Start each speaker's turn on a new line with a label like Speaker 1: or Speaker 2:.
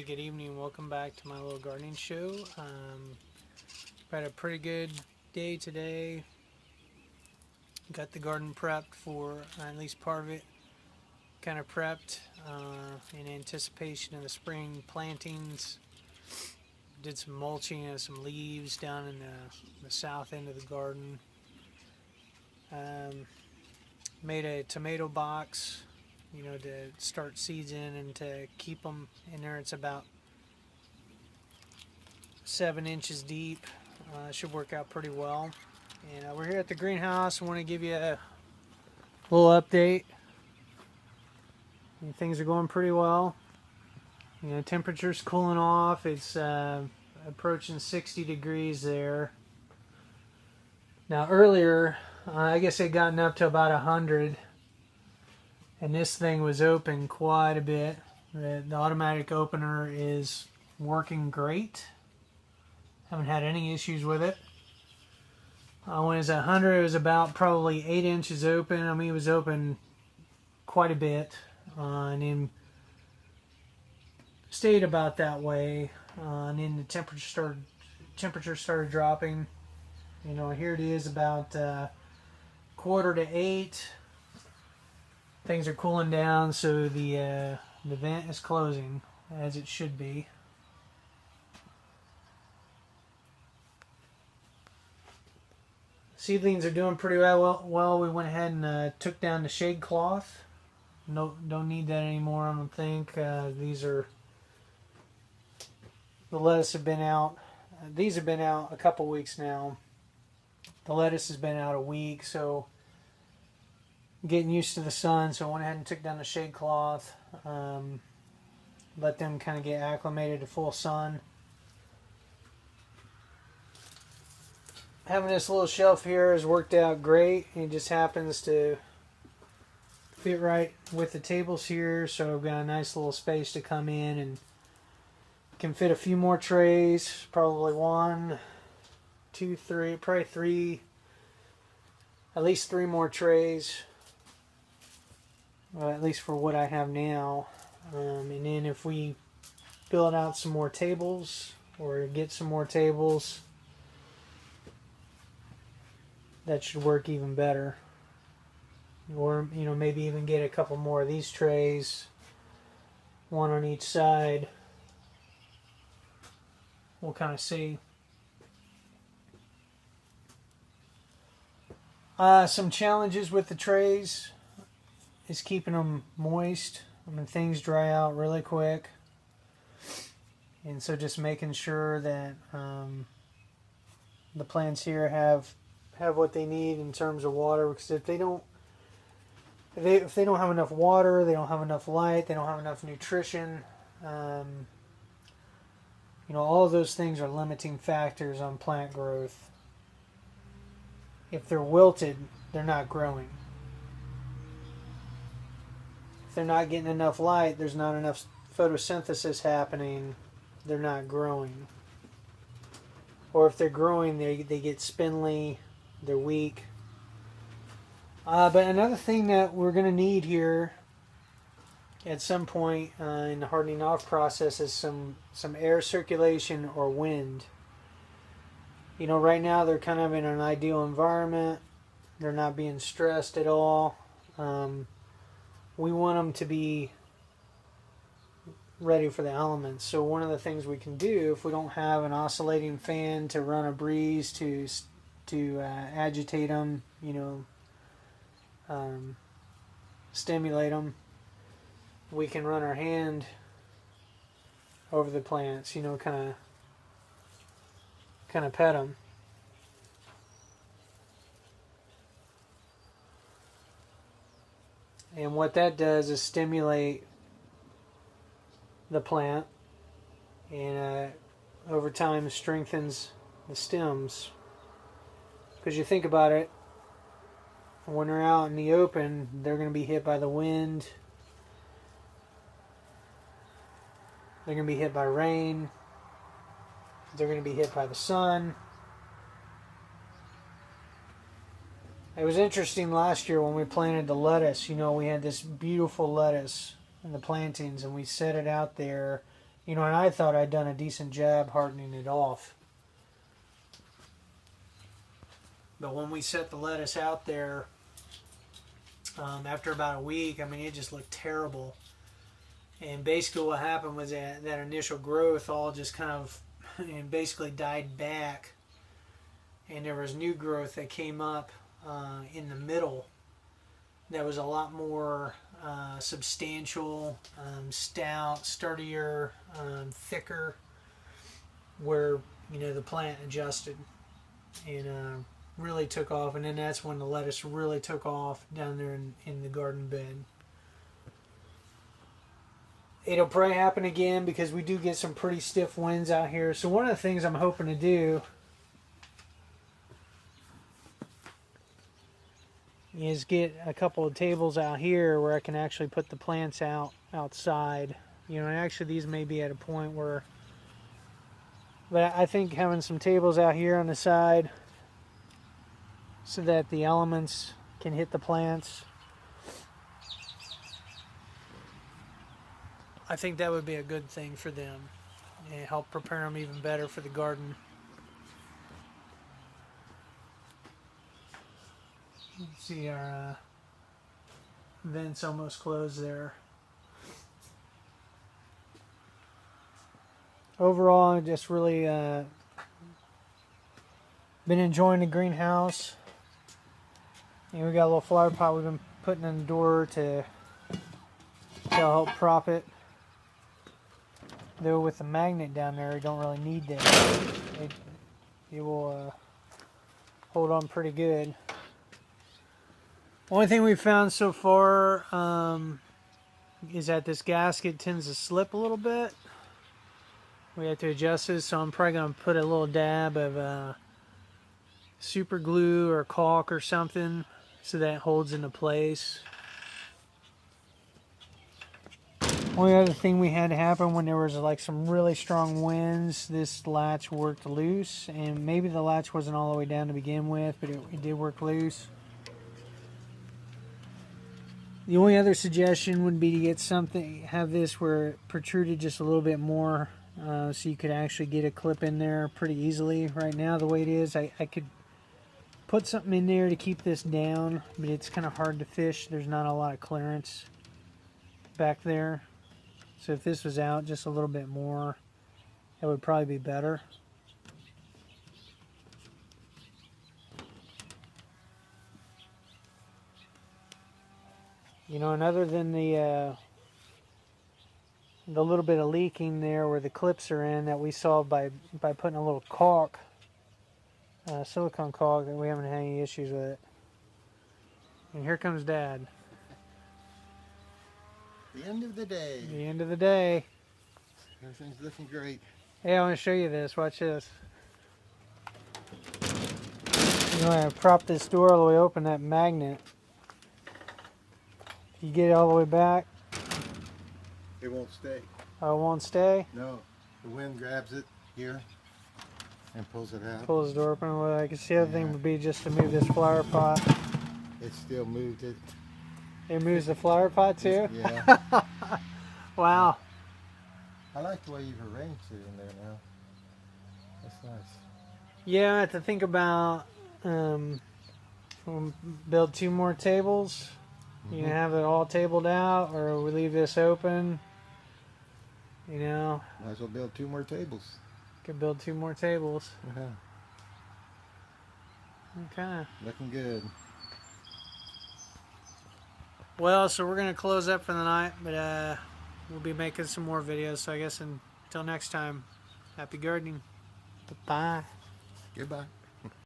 Speaker 1: Hey, good evening. Welcome back to my little gardening show. Had a pretty good day today. Got the garden prepped for at least part of it. Kind of prepped in anticipation of the spring plantings. Did some mulching of some leaves down in the south end of the garden. Made a tomato box, to start seeds in and to keep them in there. It's about 7 inches deep. Should work out pretty well. And we're here at the greenhouse. I want to give you a little update. And things are going pretty well. Temperature's cooling off. It's approaching 60 degrees there. Now earlier, I guess it had gotten up to about 100. And this thing was open quite a bit. The automatic opener is working great. Haven't had any issues with it. When it was at 100, it was about probably 8 inches open. I mean, it was open quite a bit. And then stayed about that way. And then the temperature started dropping. Here it is about 7:45. Things are cooling down, so the vent is closing as it should be. Seedlings are doing pretty well. We went ahead and took down the shade cloth. No, don't need that anymore. I don't think. These are the lettuce have been out. These have been out a couple weeks now. The lettuce has been out a week, so getting used to the sun. So I went ahead and took down the shade cloth. Let them kind of get acclimated to full sun. Having this little shelf here has worked out great. It just happens to fit right with the tables here, so I've got a nice little space to come in and can fit a few more trays. Probably 1, 2, 3, probably 3, at least 3 more trays. At least for what I have now. And then if we build out some more tables or get some more tables, that should work even better. Or maybe even get a couple more of these trays, one on each side. We'll kind of see. Some challenges with the trays is keeping them moist. I mean, things dry out really quick, and so just making sure that the plants here have what they need in terms of water. Because if they don't have enough water, they don't have enough light, they don't have enough nutrition. All of those things are limiting factors on plant growth. If they're wilted, they're not growing. If they're not getting enough light, there's not enough photosynthesis happening, they're not growing. Or if they're growing, they get spindly, they're weak. But another thing that we're going to need here at some point in the hardening off process is some air circulation or wind. Right now they're kind of in an ideal environment. They're not being stressed at all. We want them to be ready for the elements. So one of the things we can do, if we don't have an oscillating fan to run a breeze to agitate them, stimulate them, we can run our hand over the plants, kind of pet them. And what that does is stimulate the plant, and over time strengthens the stems. Because you think about it, when they're out in the open, they're going to be hit by the wind, they're going to be hit by rain, they're going to be hit by the sun. It was interesting last year when we planted the lettuce. We had this beautiful lettuce in the plantings, and we set it out there You know, and I thought I'd done a decent job hardening it off. But when we set the lettuce out there, after about a week, I mean, it just looked terrible. And basically what happened was that initial growth all just kind of and basically died back. And there was new growth that came up in the middle that was a lot more substantial, stout, sturdier, thicker, where, you know, the plant adjusted and really took off. And then that's when the lettuce really took off down there in the garden bed. It'll probably happen again because we do get some pretty stiff winds out here. So one of the things I'm hoping to do is get a couple of tables out here where I can actually put the plants outside. You know, and actually these may be at a point where, but I think having some tables out here on the side so that the elements can hit the plants, I think that would be a good thing for them and help prepare them even better for the garden. You can see our vents almost closed there. Overall, I just really been enjoying the greenhouse. And we got a little flower pot we've been putting in the door to help prop it. Though with the magnet down there, you don't really need that. It will hold on pretty good. Only thing we've found so far is that this gasket tends to slip a little bit. We have to adjust it, so I'm probably going to put a little dab of super glue or caulk or something so that it holds into place. Only other thing we had to happen when there was like some really strong winds, this latch worked loose, and maybe the latch wasn't all the way down to begin with, but it did work loose. The only other suggestion would be to get something, have this where it protruded just a little bit more, so you could actually get a clip in there pretty easily. Right now, the way it is, I could put something in there to keep this down, but it's kind of hard to fish. There's not a lot of clearance back there. So if this was out just a little bit more, it would probably be better. You know, and other than the little bit of leaking there where the clips are in that we saw by putting a little caulk, silicone caulk, we haven't had any issues with it. And here comes Dad.
Speaker 2: The end of the day.
Speaker 1: The end of the day.
Speaker 2: Everything's looking great.
Speaker 1: Hey, I want to show you this. Watch this. You want to prop this door all the way open, that magnet. If you get it all the way back,
Speaker 2: It won't stay.
Speaker 1: oh, it won't stay.
Speaker 2: No. The wind grabs it here and pulls it out.
Speaker 1: Pulls the door open. Well, I guess the other thing would be just to move this flower pot.
Speaker 2: It still moved it.
Speaker 1: It moves the flower pot too?
Speaker 2: Yeah.
Speaker 1: Wow.
Speaker 2: I like the way you've arranged it in there now. That's nice.
Speaker 1: Yeah, I have to think about build 2 more tables. You know, have it all tabled out, or we leave this open. You know,
Speaker 2: Might as well build 2 more tables.
Speaker 1: could build 2 more tables. Okay.
Speaker 2: Looking good.
Speaker 1: Well, so we're gonna close up for the night, but we'll be making some more videos. So I guess until next time, happy gardening. Bye.
Speaker 2: Goodbye.